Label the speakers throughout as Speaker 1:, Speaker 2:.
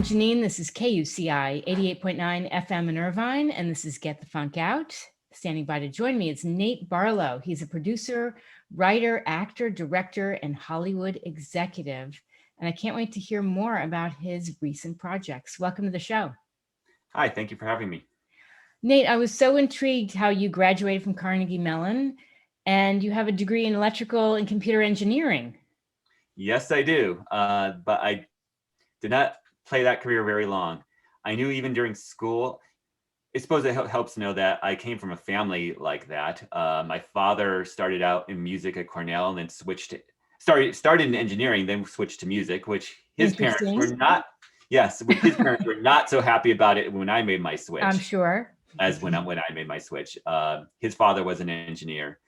Speaker 1: Janine. This is KUCI 88.9 FM in Irvine, and this is Get the Funk Out. Standing by to join me is Nate Barlow. He's a producer, writer, actor, director, and Hollywood executive. And I can't wait to hear more about his recent projects. Welcome to the show.
Speaker 2: Hi, thank you for having me.
Speaker 1: Nate, I was so intrigued how you graduated from Carnegie Mellon, and you have a degree in electrical and computer engineering.
Speaker 2: Yes, I do, but I did not play that career very long. I knew even during school, I suppose it helps to know that I came from a family like that. My father started out in music at Cornell and then started in engineering, then switched to music, which his parents were not. Yes, his parents were not so happy about it when I made my switch.
Speaker 1: I'm sure.
Speaker 2: As when I made my switch. His father was an engineer.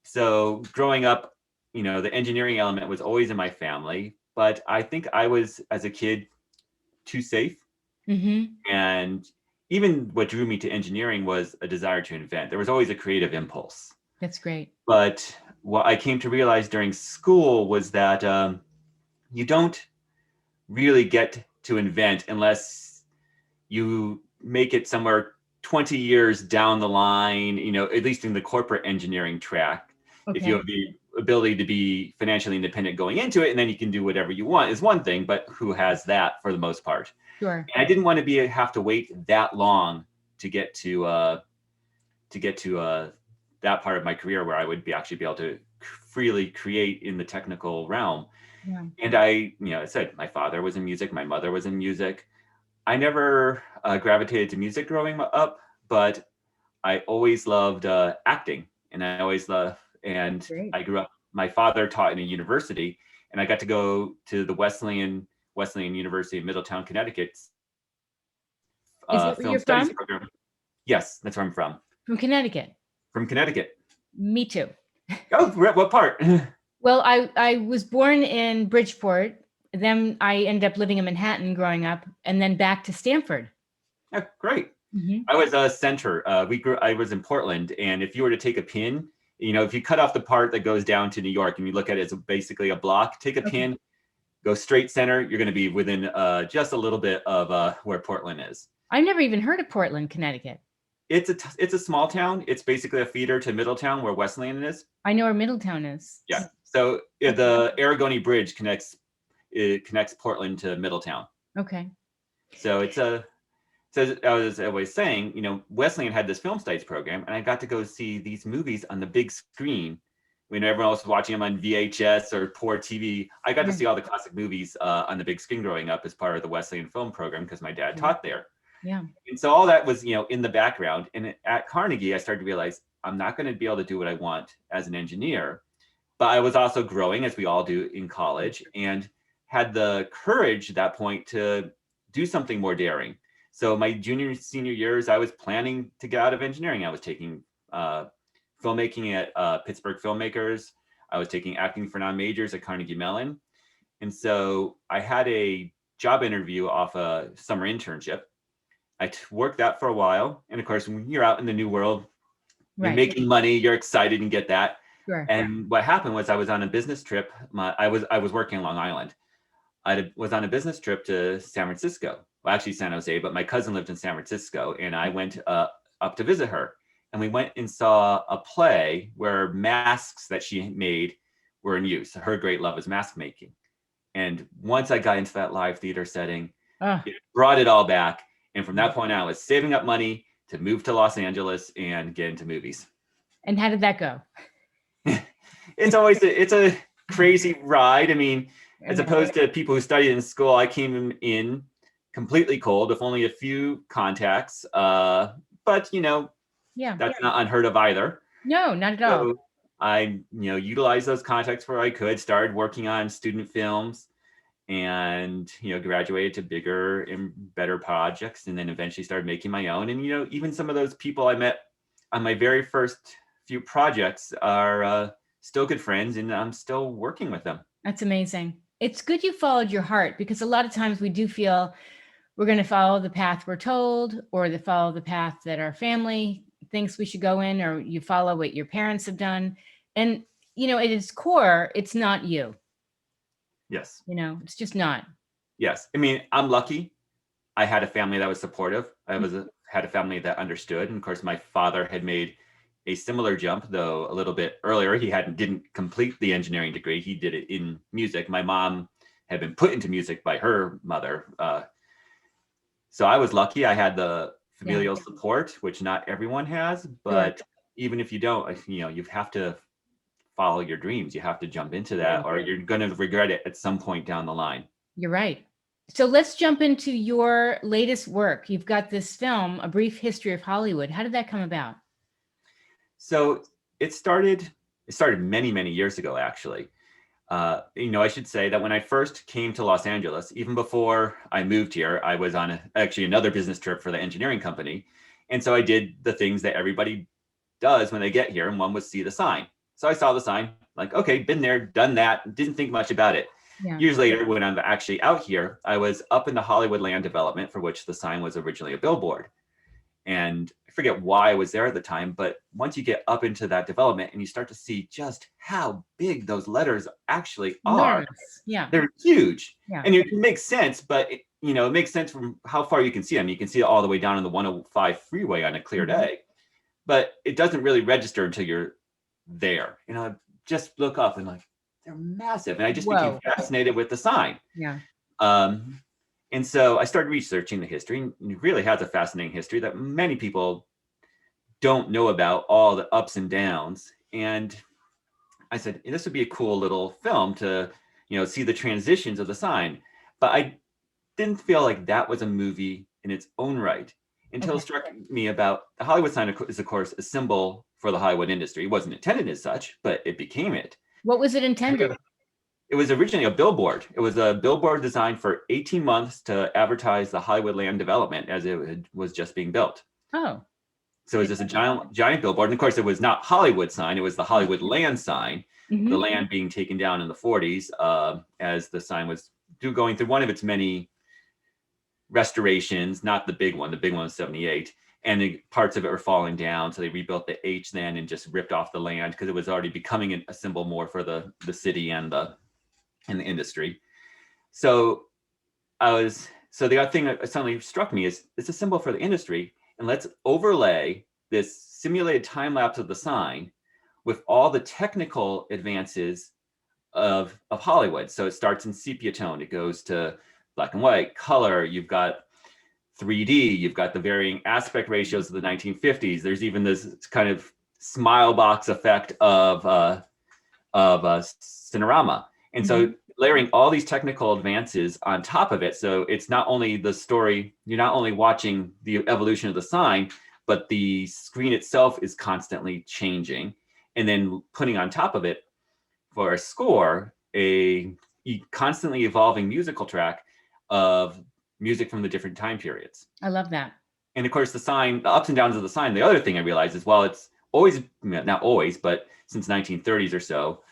Speaker 2: So growing up, the engineering element was always in my family, but I think I was, as a kid, too safe.
Speaker 1: Mm-hmm.
Speaker 2: And even what drew me to engineering was a desire to invent. There was always a creative impulse.
Speaker 1: That's great.
Speaker 2: But what I came to realize during school was that you don't really get to invent unless you make it somewhere 20 years down the line, at least in the corporate engineering track. Okay. If you have the ability to be financially independent going into it, and then you can do whatever you want is one thing, but who has that for the most part?
Speaker 1: Sure.
Speaker 2: And I didn't want to have to wait that long to get to that part of my career where I would actually be able to freely create in the technical realm.
Speaker 1: Yeah.
Speaker 2: And I said my father was in music, my mother was in music. I never gravitated to music growing up, but I always loved acting, and I grew up. My father taught in a university, and I got to go to the Wesleyan University of Middletown, Connecticut.
Speaker 1: Is that where you're from?
Speaker 2: Program. Yes, that's where I'm from.
Speaker 1: From Connecticut.
Speaker 2: From Connecticut.
Speaker 1: Me too.
Speaker 2: Oh, what part?
Speaker 1: Well, I was born in Bridgeport. Then I ended up living in Manhattan growing up, and then back to Stanford.
Speaker 2: Oh, great.
Speaker 1: Mm-hmm.
Speaker 2: I was a center. I was in Portland, and if you were to take a pin, if you cut off the part that goes down to New York and you look at it as basically a block, take a pin, go straight center, you're going to be within just a little bit of where Portland is.
Speaker 1: I've never even heard of Portland, Connecticut.
Speaker 2: It's a small town. It's basically a feeder to Middletown, where Wesleyan is.
Speaker 1: I know where Middletown is.
Speaker 2: Yeah. So the Aragoni Bridge connects Portland to Middletown.
Speaker 1: Okay.
Speaker 2: So as I was saying, Wesleyan had this film studies program, and I got to go see these movies on the big screen when everyone else was watching them on VHS or poor TV. I got to see all the classic movies on the big screen growing up as part of the Wesleyan film program because my dad taught there.
Speaker 1: Yeah.
Speaker 2: And so all that was, in the background. And at Carnegie, I started to realize I'm not going to be able to do what I want as an engineer. But I was also growing, as we all do in college, and had the courage at that point to do something more daring. So my senior years, I was planning to get out of engineering. I was taking filmmaking at Pittsburgh Filmmakers. I was taking acting for non-majors at Carnegie Mellon. And so I had a job interview off a summer internship. I worked that for a while. And of course, when you're out in the new world, you're making money, you're excited and get that.
Speaker 1: Sure.
Speaker 2: And what happened was I was on a business trip. I was working on Long Island. I was on a business trip to San Francisco. Well, actually San Jose, but my cousin lived in San Francisco, and I went up to visit her. And we went and saw a play where masks that she made were in use. Her great love is mask making. And once I got into that live theater setting, it brought it all back. And from that point on, I was saving up money to move to Los Angeles and get into movies.
Speaker 1: And how did that go?
Speaker 2: It's a crazy ride. I mean, as opposed to people who studied in school, I came in completely cold with only a few contacts. But that's not unheard of either.
Speaker 1: No, not at all.
Speaker 2: So I, utilized those contacts where I could, started working on student films, and graduated to bigger and better projects, and then eventually started making my own. And even some of those people I met on my very first few projects are still good friends, and I'm still working with them.
Speaker 1: That's amazing. It's good you followed your heart, because a lot of times we do feel we're going to follow the path we're told, or to follow the path that our family thinks we should go in, or you follow what your parents have done. And at its core, it's not you.
Speaker 2: Yes.
Speaker 1: It's just not.
Speaker 2: Yes. I mean, I'm lucky I had a family that was supportive. Had a family that understood. And of course, my father had made a similar jump, though a little bit earlier. He didn't complete the engineering degree. He did it in music. My mom had been put into music by her mother. So I was lucky. I had the familial support, which not everyone has. But even if you don't, you have to follow your dreams. You have to jump into that, or you're going to regret it at some point down the line.
Speaker 1: You're right. So let's jump into your latest work. You've got this film, A Brief History of Hollywood. How did that come about?
Speaker 2: So it started many, many years ago, actually. I should say that when I first came to Los Angeles, even before I moved here, I was on actually another business trip for the engineering company. And so I did the things that everybody does when they get here. And one was see the sign. So I saw the sign, like, okay, been there, done that, didn't think much about it. Yeah. Years later, when I'm actually out here, I was up in the Hollywood land development, for which the sign was originally a billboard. And I forget why I was there at the time, but once you get up into that development and you start to see just how big those letters actually are, they're huge. Yeah. And it makes sense, but it makes sense from how far you can see them. You can see it all the way down on the 105 freeway on a clear day, but it doesn't really register until you're there. Just look up and like, they're massive. And I just became fascinated with the sign. Yeah. And so I started researching the history, and it really has a fascinating history that many people don't know about, all the ups and downs. And I said, this would be a cool little film to, see the transitions of the sign. But I didn't feel like that was a movie in its own right until it struck me about the Hollywood sign is, of course, a symbol for the Hollywood industry. It wasn't intended as such, but it became it.
Speaker 1: What was it intended?
Speaker 2: It was originally a billboard. It was a billboard designed for 18 months to advertise the Hollywood land development as it was just being built. Oh. So it was just a giant billboard. And of course, it was not Hollywood sign. It was the Hollywood land sign, the land being taken down in the 40s as the sign was going through one of its many restorations, not the big one. The big one was 78. And the parts of it were falling down. So they rebuilt the H then and just ripped off the land because it was already becoming a symbol more for the city and the industry. So the other thing that suddenly struck me is it's a symbol for the industry, and let's overlay this simulated time lapse of the sign with all the technical advances of Hollywood. So it starts in sepia tone, it goes to black and white, color, you've got 3D, you've got the varying aspect ratios of the 1950s. There's even this kind of smile box effect of Cinerama. And so layering all these technical advances on top of it. So it's not only the story, you're not only watching the evolution of the sign, but the screen itself is constantly changing. And then putting on top of it for a score, a constantly evolving musical track of music from the different time periods.
Speaker 1: I love that.
Speaker 2: And of course, the sign, the ups and downs of the sign, the other thing I realized is, well, it's always, not always, but since 1930s or so,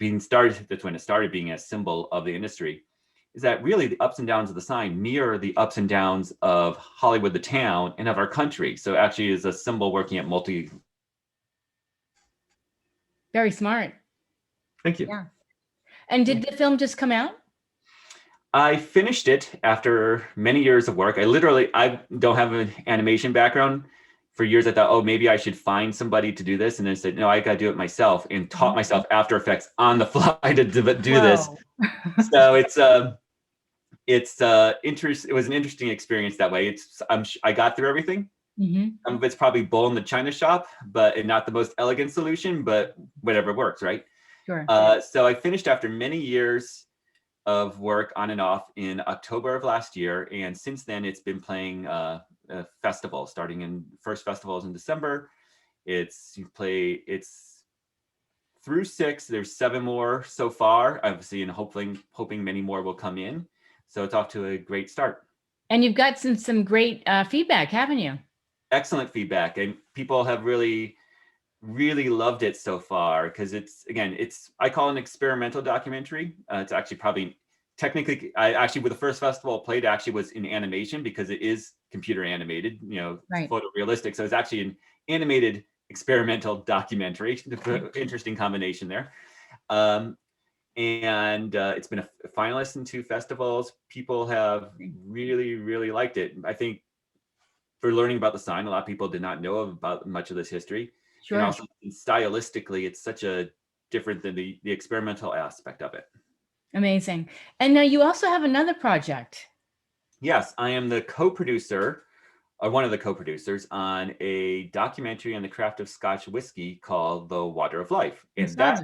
Speaker 2: that's when it started being a symbol of the industry, is that really the ups and downs of the sign mirror the ups and downs of Hollywood, the town, and of our country. So actually is a symbol working at
Speaker 1: Very smart.
Speaker 2: Thank you.
Speaker 1: Yeah. And did the film just come out?
Speaker 2: I finished it after many years of work. I don't have an animation background. For years, I thought, maybe I should find somebody to do this. And then I said, no, I got to do it myself, and taught myself After Effects on the fly to do this. So it was an interesting experience that way. I got through everything. Some of it's probably bull in the china shop, and not the most elegant solution, but whatever works, right?
Speaker 1: Sure.
Speaker 2: So I finished after many years of work on and off in October of last year. And since then, it's been playing a festival, starting in first festivals in December. It's through 6. There's 7 more so far, obviously, and hoping many more will come in. So it's off to a great start. And
Speaker 1: you've got some great feedback, haven't you?
Speaker 2: Excellent feedback, and people have really loved it so far, because I call it an experimental documentary. It's actually technically, with the first festival I played actually was in animation, because it is computer animated, right. Photorealistic. So it's actually an animated experimental documentary. Interesting combination there. And it's been a finalist in 2 festivals. People have really, really liked it. I think for learning about the sign, a lot of people did not know about much of this history. And
Speaker 1: Sure.
Speaker 2: also stylistically, it's such a different than the experimental aspect of it.
Speaker 1: Amazing. And now you also have another project.
Speaker 2: Yes, I am the co-producer, or one of the co-producers, on a documentary on the craft of Scotch whiskey called The Water of Life. And that,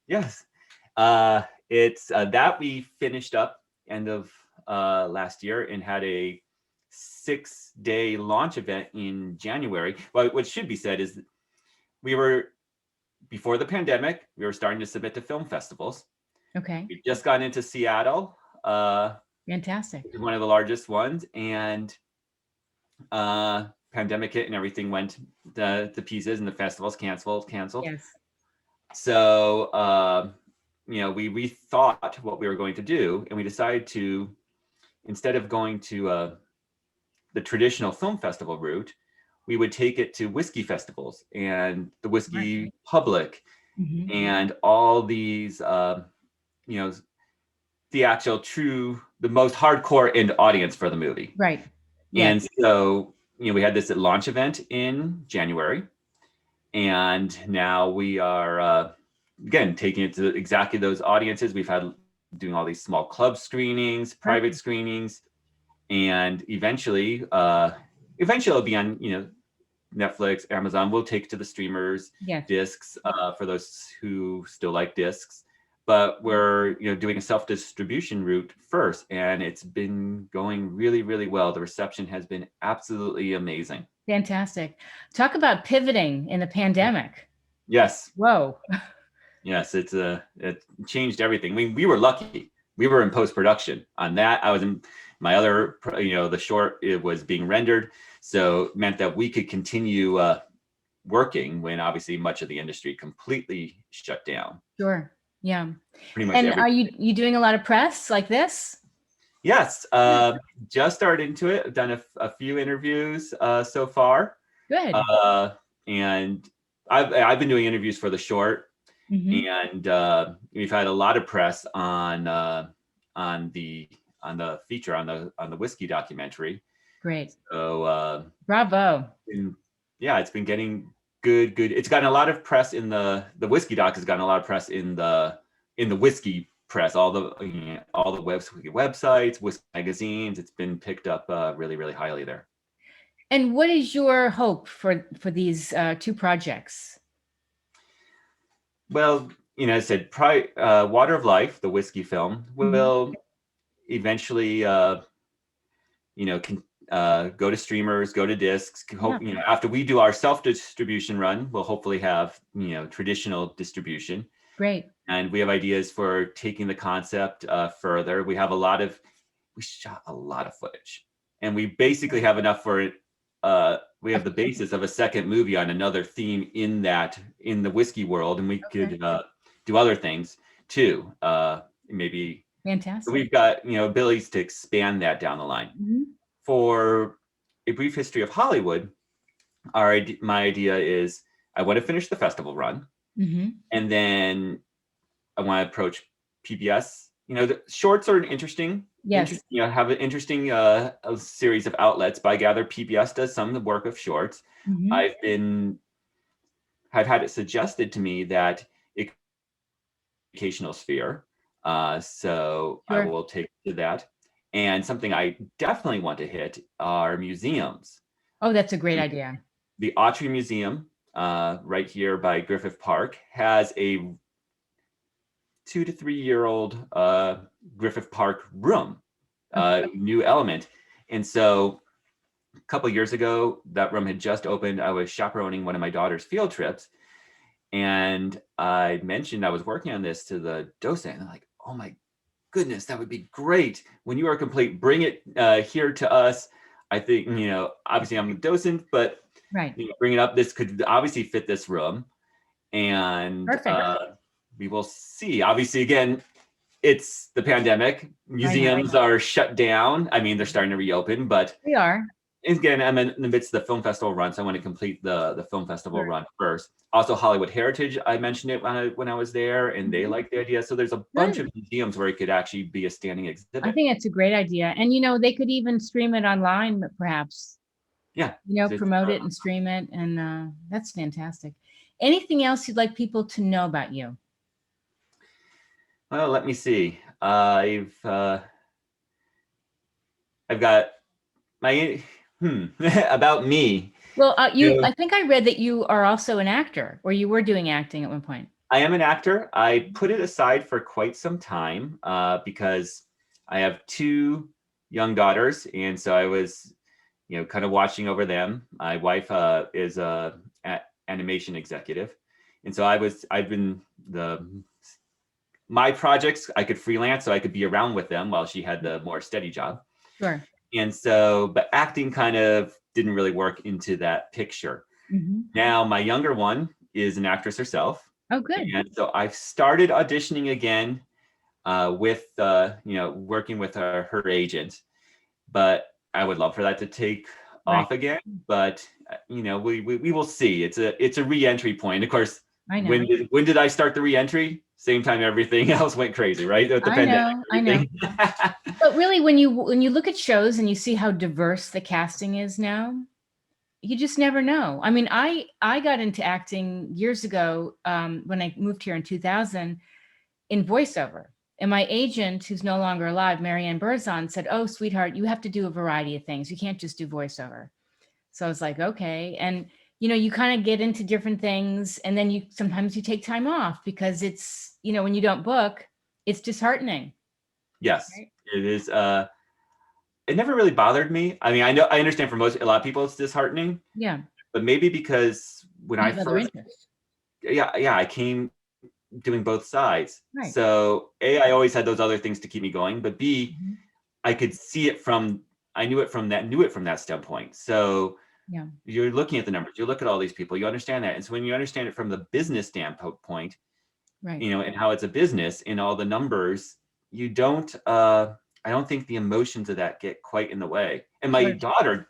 Speaker 2: yes, it's that we finished up end of last year and had a 6-day launch event in January. Well, what should be said is we were, before the pandemic, we were starting to submit to film festivals.
Speaker 1: Okay.
Speaker 2: We just got into Seattle.
Speaker 1: Fantastic.
Speaker 2: One of the largest ones, and pandemic hit and everything went to pieces, and the festivals canceled.
Speaker 1: Yes.
Speaker 2: So we rethought what we were going to do, and we decided to, instead of going to the traditional film festival route, we would take it to whiskey festivals and the whiskey public, and all these the actual the most hardcore end audience for the movie.
Speaker 1: Right. Yes.
Speaker 2: And so we had this launch event in January, and now we are again taking it to exactly those audiences. We've had doing all these small club screenings, private screenings, and eventually it'll be on Netflix, Amazon. We'll take it to the streamers, discs for those who still like discs. But we're doing a self-distribution route first, and it's been going really, really well. The reception has been absolutely amazing.
Speaker 1: Fantastic. Talk about pivoting in the pandemic.
Speaker 2: Yes.
Speaker 1: Whoa.
Speaker 2: Yes, it changed everything. We were lucky. We were in post-production on that. I was in my other, the short, it was being rendered, so it meant that we could continue working when obviously much of the industry completely shut down.
Speaker 1: Sure. Yeah.
Speaker 2: Pretty much.
Speaker 1: And are you doing a lot of press like this?
Speaker 2: Yes. Just started into it. I've done a few interviews so far.
Speaker 1: Good.
Speaker 2: And I've been doing interviews for the short, and we've had a lot of press on the feature on the whiskey documentary.
Speaker 1: Great.
Speaker 2: So
Speaker 1: bravo.
Speaker 2: It's been getting good. It's gotten a lot of press in the whiskey doc has gotten a lot of press in the whiskey press, all the websites, whiskey magazines. It's been picked up really, really highly there.
Speaker 1: And what is your hope for these 2 projects?
Speaker 2: Well, I said Water of Life, the whiskey film, will eventually go to streamers, go to discs. Hope, after we do our self-distribution run, we'll hopefully have traditional distribution.
Speaker 1: Great.
Speaker 2: And we have ideas for taking the concept further. We shot a lot of footage, and we basically have enough for it. We have the basis of a second movie on another theme in the whiskey world, and we could do other things too. Maybe.
Speaker 1: Fantastic.
Speaker 2: So we've got abilities to expand that down the line. For A Brief History of Hollywood, my idea is I want to finish the festival run, and then I want to approach PBS. The shorts are interesting.
Speaker 1: Yes.
Speaker 2: Have an interesting series of outlets, but I gather PBS does some of the work of shorts. I've had it suggested to me that educational sphere, so I will take to that. And something I definitely want to hit are museums.
Speaker 1: Oh, that's a great idea.
Speaker 2: The Autry Museum, right here by Griffith Park, has a 2 to 3 year old Griffith Park room, new element. And so a couple of years ago, that room had just opened. I was chaperoning one of my daughter's field trips, and I mentioned I was working on this to the docent, and they're like, oh my goodness, that would be great. When you are complete, bring it here to us. I think, obviously I'm a docent, but bring it up. This could obviously fit this room. And we will see. Obviously, again, it's the pandemic. Museums are shut down. I mean, they're starting to reopen, but
Speaker 1: they are.
Speaker 2: again, I'm in the midst of the film festival run, so I want to complete the film festival
Speaker 1: Sure.
Speaker 2: run first. Also, Hollywood Heritage, I mentioned it when I was there, and they liked the idea. So there's a bunch of museums where it could actually be a standing
Speaker 1: I
Speaker 2: exhibit.
Speaker 1: think it's a great idea. And, they could even stream it online, perhaps,
Speaker 2: Yeah.
Speaker 1: promote it and stream it. And that's fantastic. Anything else you'd like people to know about you?
Speaker 2: Well, let me see. I've got my about me.
Speaker 1: Well, I think I read that you are also an actor, or you were doing acting at one point.
Speaker 2: I am an actor. I put it aside for quite some time because I have 2 young daughters, and so I was, kind of watching over them. My wife is a animation executive, and so I've been my projects I could freelance, so I could be around with them while she had the more steady job.
Speaker 1: Sure.
Speaker 2: And so, but acting kind of didn't really work into that picture. Now, my younger one is an actress herself.
Speaker 1: Oh, good.
Speaker 2: And so I've started auditioning again with, working with her agent. But I would love for that to take off again. But, we will see. It's a re-entry point. Of course,
Speaker 1: I know.
Speaker 2: When did I start the re-entry? Same time everything else went crazy, right? With the pandemic.
Speaker 1: I know. But really, when you look at shows and you see how diverse the casting is now, you just never know. I mean, I got into acting years ago when I moved here in 2000 in voiceover. And my agent, who's no longer alive, Marianne Burzon, said, "Oh, sweetheart, you have to do a variety of things. You can't just do voiceover." So I was like, okay. And, you kind of get into different things, and then sometimes you take time off because it's, when you don't book, it's disheartening.
Speaker 2: Yes, right? It is. It never really bothered me. I mean, I understand for a lot of people it's disheartening.
Speaker 1: Yeah.
Speaker 2: But maybe because when I first, I came doing both sides. Right. So A, I always had those other things to keep me going, but B, I could see I knew it from that standpoint. So yeah, you're looking at the numbers, you look at all these people, you understand that. And so when you understand it from the business standpoint, right, and how it's a business and all the numbers, you don't, I don't think the emotions of that get quite in the way. And my daughter,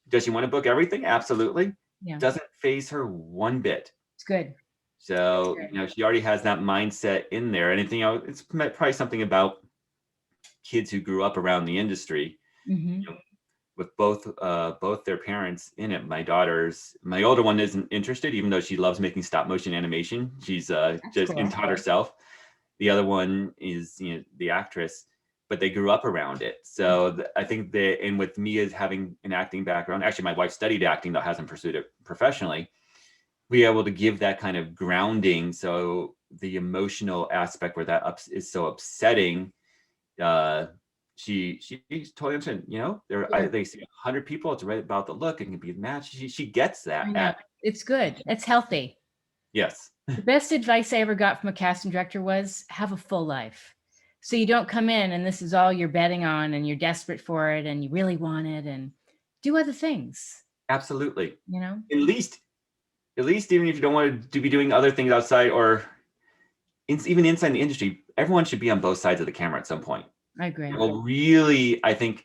Speaker 2: does she want to book everything? Absolutely. Yeah. Doesn't faze her one bit.
Speaker 1: It's good.
Speaker 2: So, she already has that mindset in there. And it's probably something about kids who grew up around the industry, with both their parents in it. My older one isn't interested, even though she loves making stop motion animation. She's just taught herself. The other one is, the actress, but they grew up around it. So I think and with me as having an acting background, actually my wife studied acting, though hasn't pursued it professionally, we were able to give that kind of grounding. So the emotional aspect where that is so upsetting, she totally understood, they see 100 people, it's right about the look, it can be matched. She gets that.
Speaker 1: It's good. It's healthy.
Speaker 2: Yes.
Speaker 1: The best advice I ever got from a casting director was have a full life. So you don't come in and this is all you're betting on and you're desperate for it and you really want it, and do other things.
Speaker 2: Absolutely. At least even if you don't want to be doing other things outside or even inside the industry, everyone should be on both sides of the camera at some point.
Speaker 1: I agree.
Speaker 2: Well, really, I think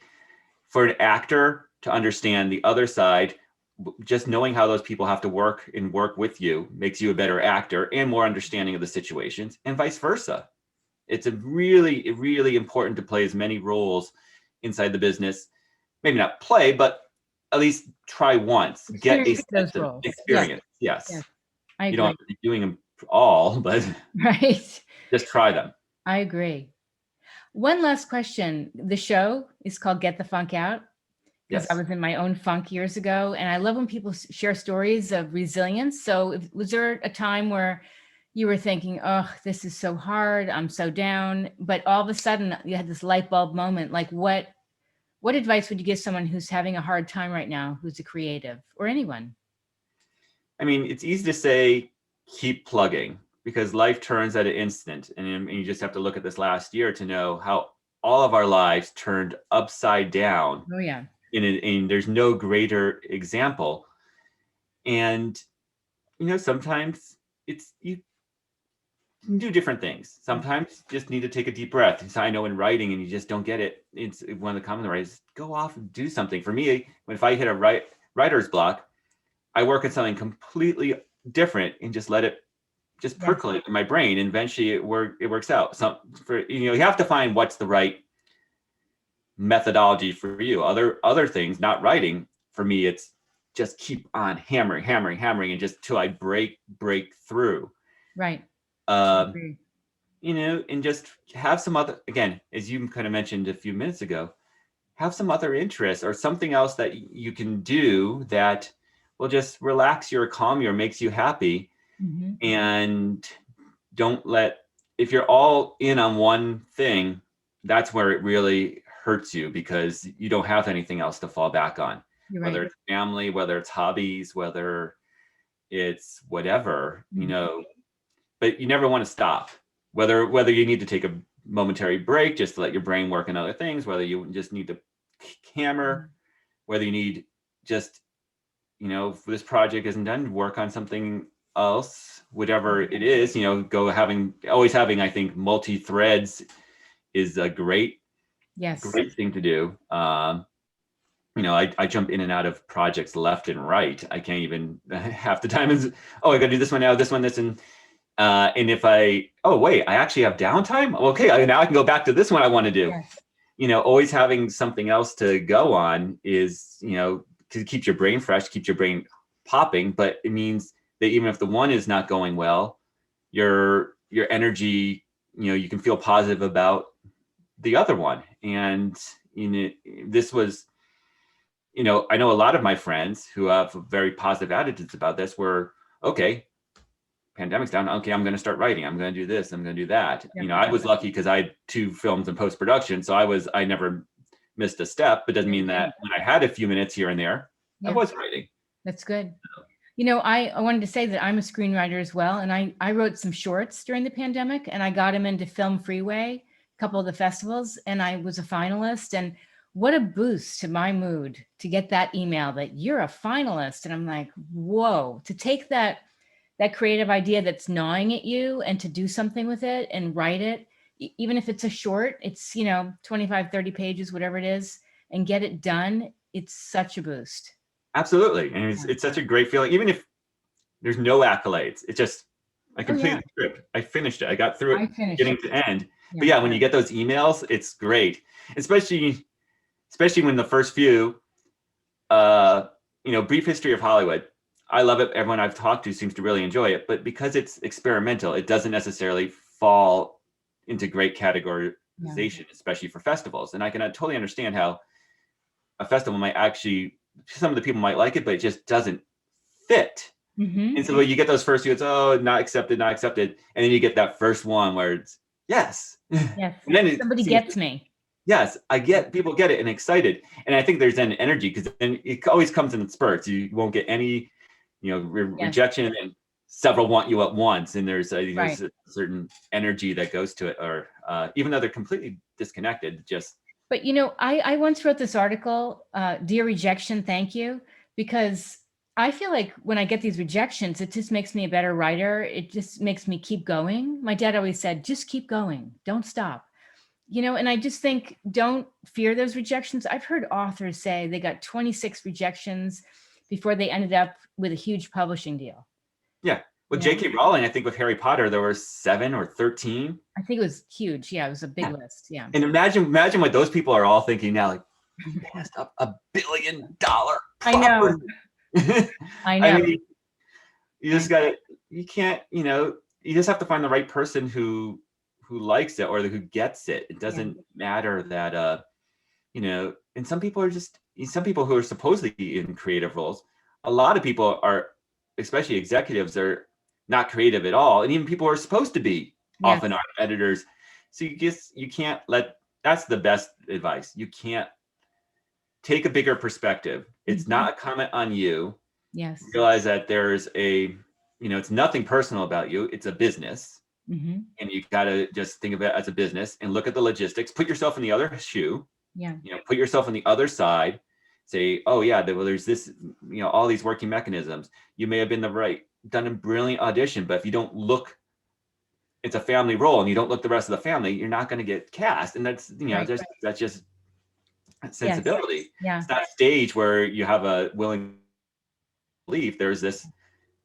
Speaker 2: for an actor to understand the other side, just knowing how those people have to work with you makes you a better actor and more understanding of the situations, and vice versa. It's really, really important to play as many roles inside the business. Maybe not play, but at least try once. Get a sense of experience. Yes.
Speaker 1: I agree.
Speaker 2: You don't have to be doing them all, but
Speaker 1: right.
Speaker 2: Just try them.
Speaker 1: I agree. One last question. The show is called Get the Funk Out. Because I was in my own funk years ago. And I love when people share stories of resilience. So was there a time where you were thinking, oh, this is so hard, I'm so down, but all of a sudden you had this light bulb moment? Like what advice would you give someone who's having a hard time right now, who's a creative, or anyone?
Speaker 2: I mean, it's easy to say, keep plugging, because life turns at an instant. And you just have to look at this last year to know how all of our lives turned upside down.
Speaker 1: Oh, yeah.
Speaker 2: And there's no greater example. And, sometimes can do different things. Sometimes you just need to take a deep breath. So I know in writing and you just don't get it, it's one of the common ways, go off and do something. For me, if I hit a writer's block, I work on something completely different and just let it just percolate in my brain, and eventually it works out. You have to find what's the right methodology for you. Other things, not writing, for me, it's just keep on hammering, and just till I break through.
Speaker 1: Right.
Speaker 2: And just have some other, again, as you kind of mentioned a few minutes ago, have some other interests or something else that you can do that will just relax you or calm you or makes you happy. And if you're all in on one thing, that's where it really hurts you, because you don't have anything else to fall back on. Whether it's family, whether it's hobbies, whether it's whatever, but you never want to stop. Whether you need to take a momentary break just to let your brain work on other things, whether you just need to hammer, whether you need just, if this project isn't done, work on something else, whatever it is, always having, I think, multi-threads is a great thing to do. I jump in and out of projects left and right. I can't even half the time is, I gotta do this one now, this one, this, and if I actually have downtime. Okay, now I can go back to this one I want to do. Always having something else to go on is, because it keeps your brain fresh, keeps your brain popping, but it means that even if the one is not going well, your energy, you can feel positive about the other one. And this was, I know a lot of my friends who have very positive attitudes about this were, okay, pandemic's down, okay, I'm going to start writing, I'm going to do this, I'm going to do that. I was lucky because I had 2 films in post-production, so I never missed a step, but doesn't mean that when I had a few minutes here and there, I was writing.
Speaker 1: That's good. I wanted to say that I'm a screenwriter as well, and I wrote some shorts during the pandemic, and I got them into Film Freeway, a couple of the festivals, and I was a finalist. And what a boost to my mood to get that email that you're a finalist. And I'm like, whoa, to take that creative idea that's gnawing at you and to do something with it and write it, even if it's a short, it's 25, 30 pages, whatever it is, and get it done. It's such a boost.
Speaker 2: Absolutely. And it's such a great feeling, even if there's no accolades. It's just, I completed the script. I finished it. I got through it beginning to end. But when you get those emails, it's great. Especially when the first few, Brief History of Hollywood, I love it. Everyone I've talked to seems to really enjoy it, but because it's experimental, it doesn't necessarily fall into great categorization, especially for festivals. And I can totally understand how a festival might actually, some of the people might like it, but it just doesn't fit. And so when you get those first few, it's, not accepted. And then you get that first one where it's, yes.
Speaker 1: And then somebody gets me.
Speaker 2: Yes, people get it and excited. And I think there's then energy, because then it always comes in spurts. You won't get any, rejection, and several want you at once. And there's a certain energy that goes to it, or even though they're completely disconnected, just.
Speaker 1: But, I once wrote this article, Dear Rejection, thank you, because I feel like when I get these rejections, it just makes me a better writer. It just makes me keep going. My dad always said, just keep going. Don't stop. And I just think, don't fear those rejections. I've heard authors say they got 26 rejections before they ended up with a huge publishing deal.
Speaker 2: Yeah. Well, J.K. Rowling, I think with Harry Potter, there were 7 or 13.
Speaker 1: I think it was huge. Yeah, it was a big list. Yeah.
Speaker 2: And imagine what those people are all thinking now, like, you passed up $1 billion property.
Speaker 1: I know. I know.
Speaker 2: I mean, you just just have to find the right person who likes it or who gets it. It doesn't matter that, and some people who are supposedly in creative roles, a lot of people are, especially executives, are not creative at all. And even people who are supposed to be often are editors. So you can't that's the best advice. You can't take a bigger perspective. It's not a comment on you.
Speaker 1: Yes.
Speaker 2: Realize that there's it's nothing personal about you. It's a business. And you got to just think of it as a business and look at the logistics, put yourself in the other shoe, put yourself on the other side, say, there's this, all these working mechanisms. You may have been done a brilliant audition, but if you don't look it's a family role and you don't look the rest of the family, you're not going to get cast. And that's, that's just sensibility.
Speaker 1: Yeah.
Speaker 2: It's that stage where you have a willing belief. There's this,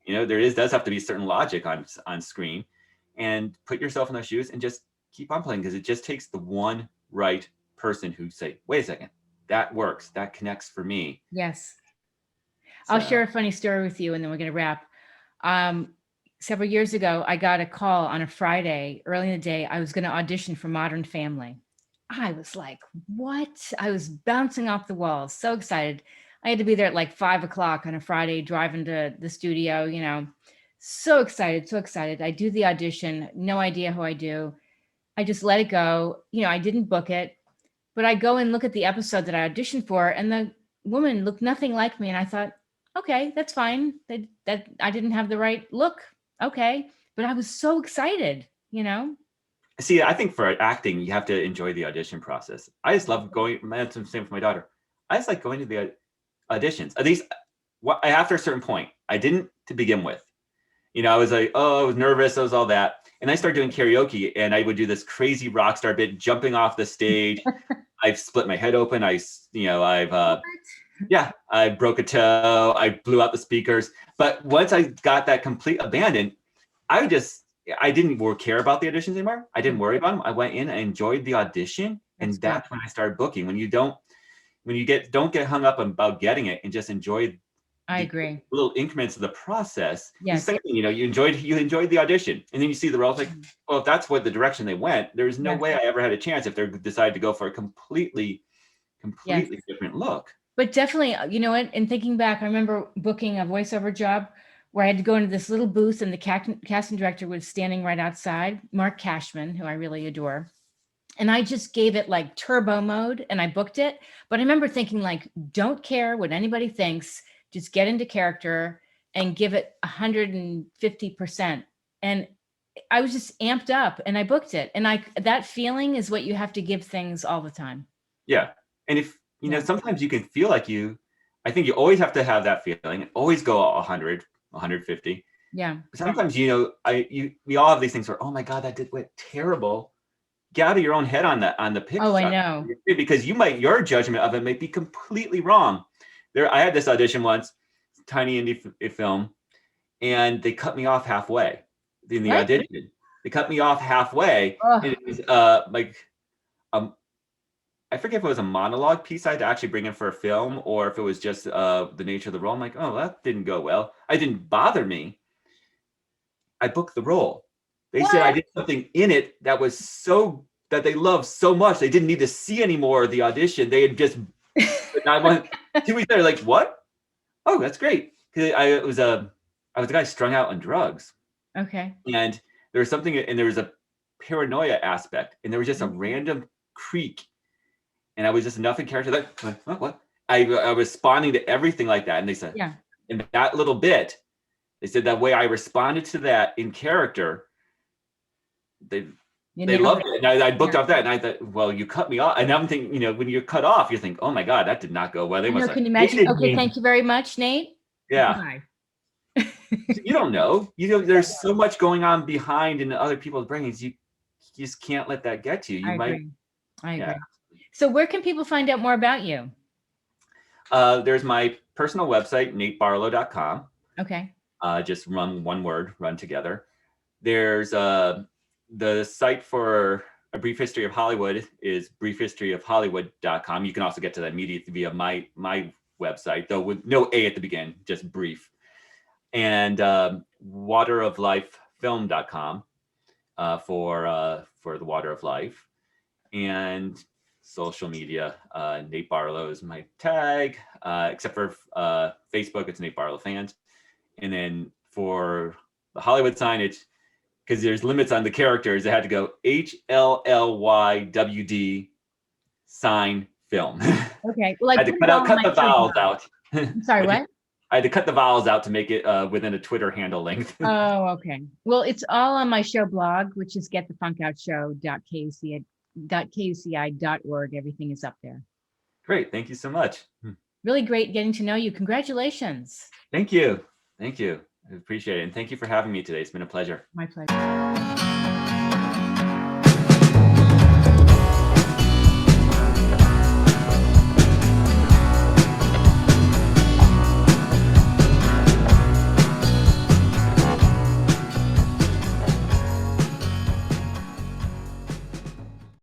Speaker 2: does have to be certain logic on screen, and put yourself in those shoes and just keep on playing, because it just takes the one right person who say, wait a second, that works, that connects for me.
Speaker 1: Yes. So. I'll share a funny story with you and then we're going to wrap. Several years ago, I got a call on a Friday early in the day. I was going to audition for Modern Family. I was like, what? I was bouncing off the walls, so excited. I had to be there at like 5:00 on a Friday, driving to the studio, so excited, so excited. I do the audition, no idea how I do. I just let it go. I didn't book it, but I go and look at the episode that I auditioned for, and the woman looked nothing like me. And I thought, okay, that's fine. That I didn't have the right look. Okay. But I was so excited,
Speaker 2: See, I think for acting, you have to enjoy the audition process. I just love going, that's the same for my daughter. I just like going to the auditions. At least after a certain point, I didn't to begin with. I was like, I was nervous. I was all that. And I started doing karaoke, and I would do this crazy rock star bit, jumping off the stage. I've split my head open. I broke a toe. I blew out the speakers. But once I got that complete abandon, I didn't care about the auditions anymore. I didn't worry about them. I went in, I enjoyed the audition, and that's when I started booking. When you don't get hung up about getting it, and just enjoy.
Speaker 1: I agree.
Speaker 2: Little increments of the process.
Speaker 1: Yes.
Speaker 2: The same thing, you enjoyed the audition, and then you see the role, like, well, if that's what the direction they went, there's no way I ever had a chance if they decided to go for a completely different look.
Speaker 1: But definitely, in thinking back, I remember booking a voiceover job where I had to go into this little booth, and the casting director was standing right outside, Mark Cashman, who I really adore. And I just gave it like turbo mode, and I booked it. But I remember thinking, like, don't care what anybody thinks, just get into character and give it 150%. And I was just amped up, and I booked it. And that feeling is what you have to give things all the time.
Speaker 2: Yeah. And if, sometimes you can feel like I think you always have to have that feeling, always go 100, 150.
Speaker 1: Yeah.
Speaker 2: Sometimes, we all have these things where, oh my God, that went terrible. Get out of your own head on the pitch.
Speaker 1: Oh, I know.
Speaker 2: Because your judgment of it may be completely wrong. I had this audition once, tiny indie film, and they cut me off halfway in the audition. They cut me off halfway. And it was I forget if it was a monologue piece I had to actually bring in for a film, or if it was just the nature of the role. I'm like, oh, that didn't go well. It didn't bother me. I booked the role. They said I did something in it that was that they loved so much, they didn't need to see any more of the audition. They had just. I went 2 weeks later, like, what? Oh, that's great. Because I was a guy strung out on drugs.
Speaker 1: Okay.
Speaker 2: And there was something, and there was a paranoia aspect, and there was just a random creak, and I was just enough in character that what? I was responding to everything like that, and they said,
Speaker 1: yeah.
Speaker 2: And that little bit, they said that way I responded to that in character, they loved it. And I booked off that, and I thought, well, you cut me off. And I'm thinking, when you're cut off, you think, oh my God, that did not go well. They must
Speaker 1: can you imagine? Okay, thank you very much, Nate.
Speaker 2: Yeah. You don't know. There's so much going on behind in other people's brains. You just can't let that get to you.
Speaker 1: I agree. So where can people find out more about you?
Speaker 2: There's my personal website, natebarlow.com.
Speaker 1: Okay.
Speaker 2: Just run one word, run together. There's the site for A Brief History of Hollywood is briefhistoryofhollywood.com. You can also get to that immediately via my website, though with no A at the beginning, just brief. And wateroflifefilm.com for the Water of Life. And social media, Nate Barlow is my tag, except for Facebook, it's Nate Barlow Fans. And then for the Hollywood sign, it's because there's limits on the characters, I had to go HLLYWD sign film.
Speaker 1: Okay. Well,
Speaker 2: I had to cut the vowels out.
Speaker 1: I'm sorry, what?
Speaker 2: I had to cut the vowels out to make it within a Twitter handle length.
Speaker 1: Oh, okay. Well, it's all on my show blog, which is getthefunkoutshow.kuci.org. Everything is up there.
Speaker 2: Great. Thank you so much.
Speaker 1: Really great getting to know you. Congratulations.
Speaker 2: Thank you. I appreciate it. And thank you for having me today. It's been a pleasure.
Speaker 1: My pleasure.